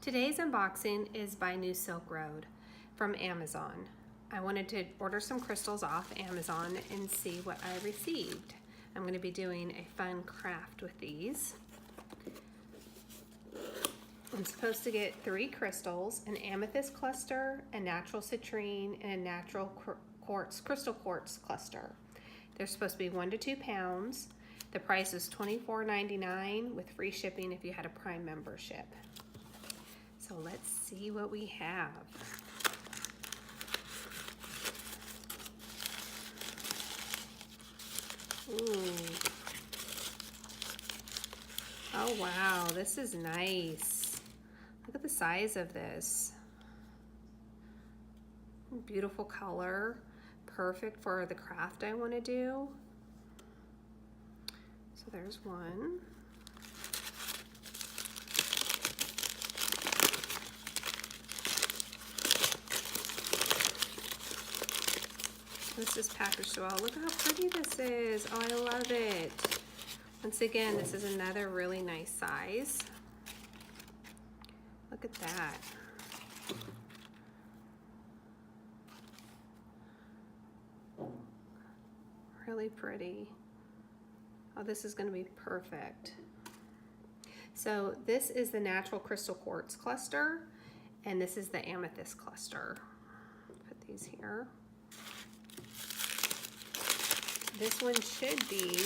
Today's unboxing is by New Silk Road from Amazon. I wanted to order some crystals off Amazon and see what I received. I'm going to be doing a fun craft with these. I'm supposed to get 3 crystals, an amethyst cluster, a natural citrine, and a natural crystal quartz cluster. They're supposed to be 1 to 2 pounds. The price is $24.99 with free shipping if you had a Prime membership. So let's see what we have. Ooh. Oh wow, this is nice. Look at the size of this. Beautiful color, perfect for the craft I want to do. So there's one. This is packaged well. Look how pretty this is. Oh, I love it. Once again, this is another really nice size. Look at that. Really pretty. Oh, this is going to be perfect. So this is the natural crystal quartz cluster, and this is the amethyst cluster. Put these here. This one should be,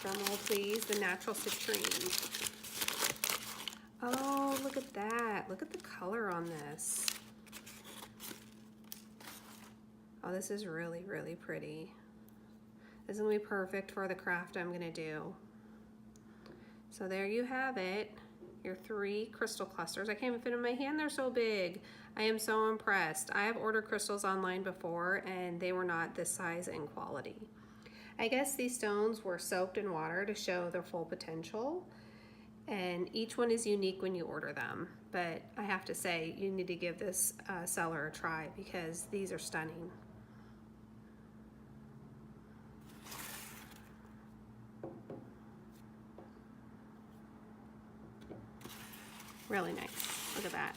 drum roll please, the natural citrine. Oh, look at that. Look at the color on this. Oh, this is really, really pretty. This is gonna be perfect for the craft I'm gonna do. So there you have it, your 3 crystal clusters. I can't even fit in my hand, they're so big. I am so impressed. I have ordered crystals online before and they were not this size and quality. I guess these stones were soaked in water to show their full potential, and each one is unique when you order them. But I have to say, you need to give this seller a try because these are stunning. Really nice. Look at that.